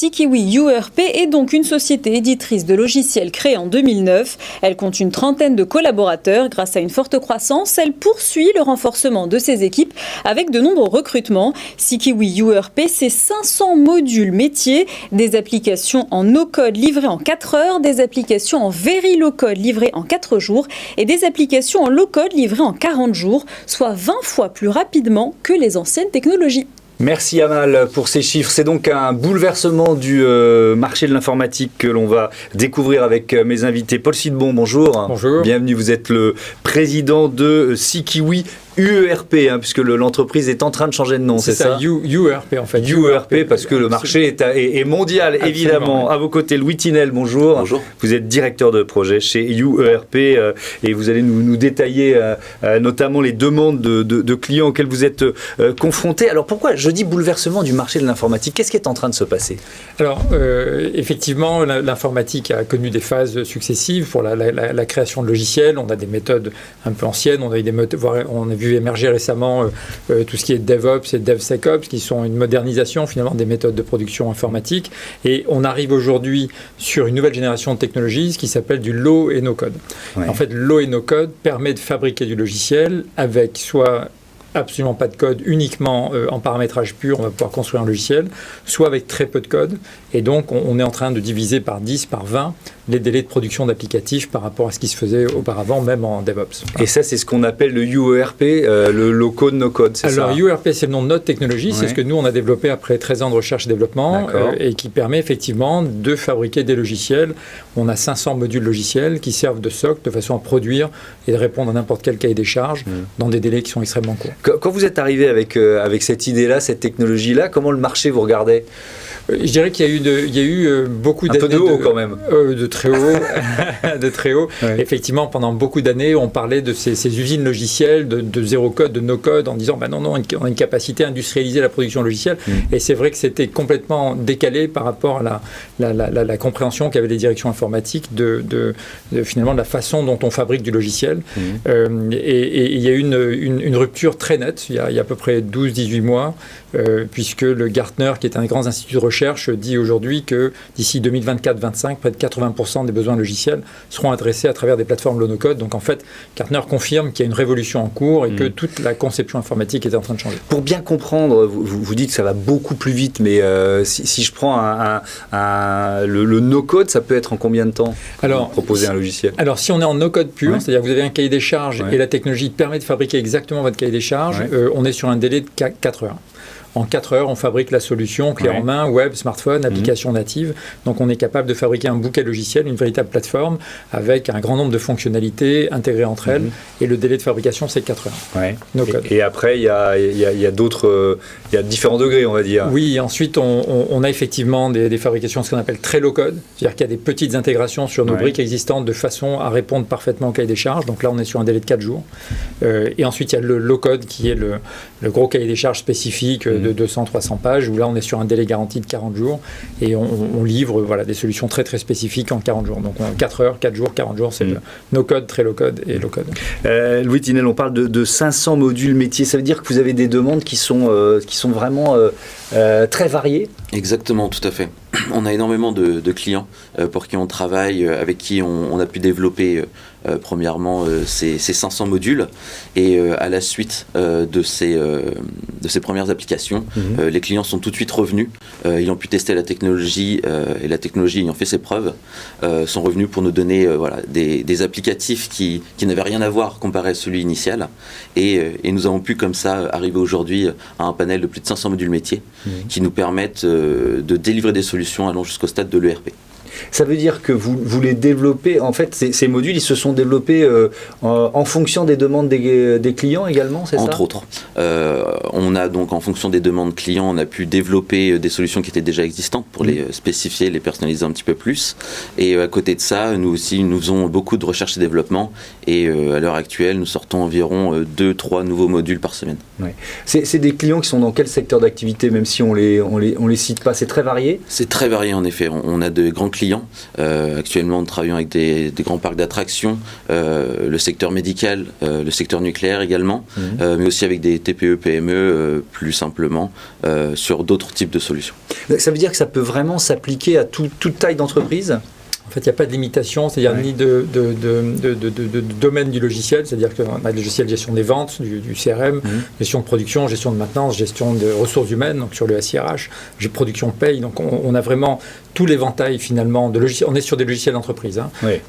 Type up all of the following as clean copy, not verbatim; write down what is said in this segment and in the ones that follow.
Sikiwi UERP est donc une société éditrice de logiciels créée en 2009. Elle compte une trentaine de collaborateurs. Grâce à une forte croissance, elle poursuit le renforcement de ses équipes avec de nombreux recrutements. Sikiwi UERP, c'est 500 modules métiers, des applications en no-code livrées en 4 heures, des applications en very low-code livrées en 4 jours et des applications en low-code livrées en 40 jours, soit 20 fois plus rapidement que les anciennes technologies. Merci Amal pour ces chiffres. C'est donc un bouleversement du marché de l'informatique que l'on va découvrir avec mes invités. Paul Sidbon, bonjour. Bonjour. Bienvenue, vous êtes le président de Sikiwi UERP, puisque l'entreprise est en train de changer de nom, c'est ça UERP en fait. UERP, parce que le marché est mondial, absolument, évidemment. Oui. À vos côtés, Louis Tinel, bonjour. Bonjour. Vous êtes directeur de projet chez UERP et vous allez nous détailler notamment les demandes de clients auxquels vous êtes confrontés. Alors pourquoi je dis bouleversement du marché de l'informatique? Qu'est-ce qui est en train de se passer? Alors, effectivement, l'informatique a connu des phases successives pour la création de logiciels. On a des méthodes un peu anciennes, on a vu émerger récemment tout ce qui est DevOps et DevSecOps, qui sont une modernisation finalement des méthodes de production informatique. Et on arrive aujourd'hui sur une nouvelle génération de technologies, ce qui s'appelle du low et no code. Ouais. En fait, low et no code permet de fabriquer du logiciel avec soit absolument pas de code, uniquement en paramétrage pur, on va pouvoir construire un logiciel, soit avec très peu de code. Et donc, on est en train de diviser par 10, par 20 les délais de production d'applicatifs par rapport à ce qui se faisait auparavant, même en DevOps. Et ça, c'est ce qu'on appelle le UERP, le low code, no code, c'est ça? Alors, UERP, c'est le nom de notre technologie, c'est ce que nous, on a développé après 13 ans de recherche et développement, et qui permet effectivement de fabriquer des logiciels. On a 500 modules logiciels qui servent de socle de façon à produire et de répondre à n'importe quel cahier des charges dans des délais qui sont extrêmement courts. Quand vous êtes arrivé avec cette idée-là, cette technologie-là, comment le marché vous regardait? Je dirais qu'il y a eu beaucoup d'années. Un peu de haut quand même. De très haut. De très haut. Ouais. Effectivement, pendant beaucoup d'années, on parlait de ces usines logicielles, de zéro code, de no code, en disant non, on a une capacité à industrialiser la production logicielle. Et c'est vrai que c'était complètement décalé par rapport à la compréhension qu'avaient les directions informatiques de finalement de la façon dont on fabrique du logiciel. Et il y a eu une rupture très nette, il y a à peu près 12-18 mois, puisque le Gartner, qui est un des grands instituts de recherche, dit aujourd'hui que d'ici 2024-25, près de 80% des besoins logiciels seront adressés à travers des plateformes low no code. Donc en fait, Gartner confirme qu'il y a une révolution en cours et que toute la conception informatique est en train de changer. Pour bien comprendre, vous dites que ça va beaucoup plus vite, mais si je prends le no code, ça peut être en combien de temps? Alors, proposer un logiciel? Alors si on est en no code pur, c'est-à-dire que vous avez un cahier des charges et la technologie permet de fabriquer exactement votre cahier des charges, on est sur un délai de 4 heures. En 4 heures, on fabrique la solution clé en main, web, smartphone, application native. Donc, on est capable de fabriquer un bouquet logiciel, une véritable plateforme avec un grand nombre de fonctionnalités intégrées entre elles. Et le délai de fabrication, c'est 4 heures. No code. Et après, il y a d'autres, il y a différents degrés, on va dire. Oui, ensuite, on a effectivement des fabrications, ce qu'on appelle très low code. C'est-à-dire qu'il y a des petites intégrations sur nos briques existantes de façon à répondre parfaitement au cahier des charges. Donc là, on est sur un délai de 4 jours. Et ensuite, il y a le low code qui est le gros cahier des charges spécifique de 200-300 pages, où là on est sur un délai garanti de 40 jours et on livre des solutions très très spécifiques en 40 jours. Donc 4 heures, 4 jours, 40 jours, c'est le no code, très low code et low code. Louis Tinel, on parle de 500 modules métiers, ça veut dire que vous avez des demandes qui sont vraiment très variées? Exactement, tout à fait. On a énormément de clients pour qui on travaille, avec qui on a pu développer premièrement ces 500 modules et à la suite de ces premières applications, les clients sont tout de suite revenus, ils ont pu tester la technologie et la technologie ayant fait ses preuves, sont revenus pour nous donner des applicatifs qui n'avaient rien à voir comparé à celui initial et nous avons pu comme ça arriver aujourd'hui à un panel de plus de 500 modules métiers qui nous permettent de délivrer des solutions allant jusqu'au stade de l'ERP. Ça veut dire que vous les développez, en fait, ces modules, ils se sont développés en fonction des demandes des clients également, c'est ça? Entre autres. On a donc, en fonction des demandes clients, on a pu développer des solutions qui étaient déjà existantes pour les spécifier, les personnaliser un petit peu plus. Et à côté de ça, nous aussi, nous faisons beaucoup de recherche et développement. Et à l'heure actuelle, nous sortons environ 2-3 nouveaux modules par semaine. Ouais. C'est des clients qui sont dans quel secteur d'activité, même si on les cite pas? C'est très varié? C'est très varié en effet. On a de grands clients. Actuellement, nous travaillons avec des grands parcs d'attractions, le secteur médical, le secteur nucléaire également, mais aussi avec des TPE, PME, plus simplement, sur d'autres types de solutions. Ça veut dire que ça peut vraiment s'appliquer à toute taille d'entreprise? En fait, il n'y a pas de limitation, c'est-à-dire ni de domaine du logiciel, c'est-à-dire qu'on a des logiciels de gestion des ventes, du CRM, gestion de production, gestion de maintenance, gestion de ressources humaines, donc sur le SIRH, production paye, donc on a vraiment tout l'éventail finalement de logiciels. On est sur des logiciels d'entreprise,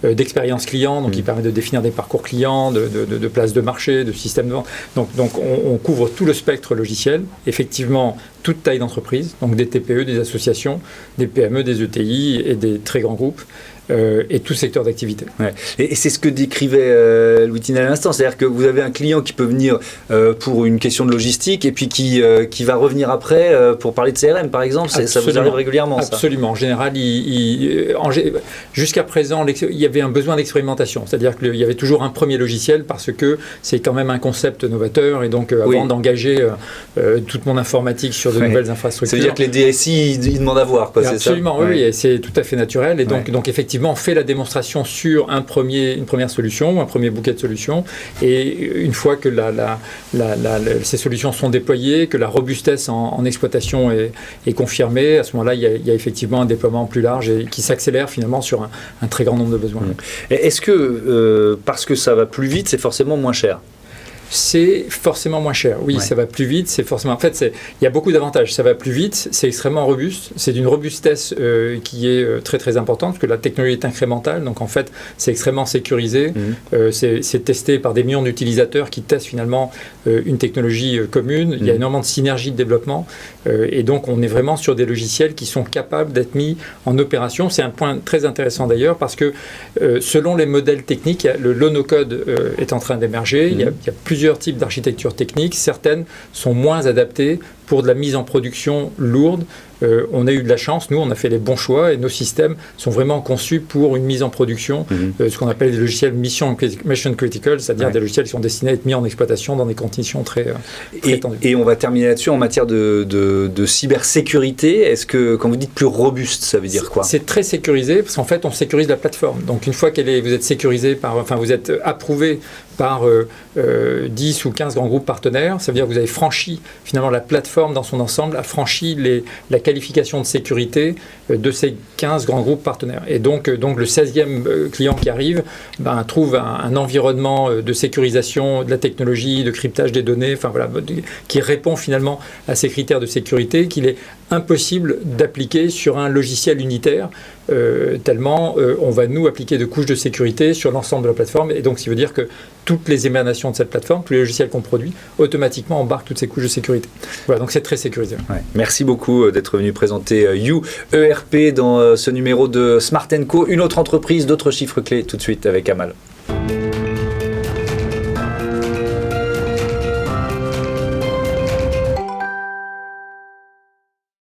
d'expérience client, donc qui permet de définir des parcours clients, de places de marché, de systèmes de vente. Donc on couvre tout le spectre logiciel, effectivement toute taille d'entreprise, donc des TPE, des associations, des PME, des ETI et des très grands groupes. Et tout secteur d'activité. Ouais. Et c'est ce que décrivait Louis-Tine à l'instant, c'est-à-dire que vous avez un client qui peut venir pour une question de logistique et puis qui va revenir après pour parler de CRM par exemple. Ça vous arrive régulièrement? Absolument. En général, jusqu'à présent, il y avait un besoin d'expérimentation, c'est-à-dire qu'il y avait toujours un premier logiciel parce que c'est quand même un concept novateur et donc avant d'engager toute mon informatique sur de nouvelles infrastructures. Ça veut dire que les DSI ils demandent à voir, quoi, c'est absolument, ça? Oui, et c'est tout à fait naturel et donc effectivement on fait la démonstration sur une première solution, un premier bouquet de solutions, et une fois que ces solutions sont déployées, que la robustesse en exploitation est confirmée, à ce moment-là, il y a effectivement un déploiement plus large et qui s'accélère finalement sur un très grand nombre de besoins. Est-ce que, parce que ça va plus vite, c'est forcément moins cher? C'est forcément moins cher. Oui, ça va plus vite. C'est forcément. En fait, il y a beaucoup d'avantages. Ça va plus vite. C'est extrêmement robuste. C'est d'une robustesse qui est très très importante parce que la technologie est incrémentale. Donc en fait, c'est extrêmement sécurisé. C'est testé par des millions d'utilisateurs qui testent finalement une technologie commune. Il y a énormément de synergie de développement et donc on est vraiment sur des logiciels qui sont capables d'être mis en opération. C'est un point très intéressant d'ailleurs parce que selon les modèles techniques, le low-no-code est en train d'émerger. Il y a plusieurs types d'architectures techniques, certaines sont moins adaptées pour de la mise en production lourde. On a eu de la chance, nous on a fait les bons choix et nos systèmes sont vraiment conçus pour une mise en production, ce qu'on appelle des logiciels mission critical, c'est-à-dire des logiciels qui sont destinés à être mis en exploitation dans des conditions très tendues. Et on va terminer là-dessus en matière de cybersécurité. Est-ce que quand vous dites plus robuste, ça veut dire quoi? C'est très sécurisé parce qu'en fait on sécurise la plateforme. Donc une fois vous êtes sécurisé vous êtes approuvé par 10 ou 15 grands groupes partenaires, ça veut dire que vous avez franchi finalement la plateforme dans son ensemble, a franchi la qualification de sécurité de ces 15 grands groupes partenaires. Et donc le 16e client qui arrive trouve un environnement de sécurisation de la technologie, de cryptage des données, qui répond finalement à ces critères de sécurité qu'il est impossible d'appliquer sur un logiciel unitaire, tellement on va nous appliquer de couches de sécurité sur l'ensemble de la plateforme. Et donc, ce qui veut dire que toutes les émanations de cette plateforme, tous les logiciels qu'on produit, automatiquement embarquent toutes ces couches de sécurité. Voilà, donc c'est très sécurisé. Ouais. Merci beaucoup d'être venu présenter You ERP dans ce numéro de Smart & Co. Une autre entreprise, d'autres chiffres clés tout de suite avec Amal.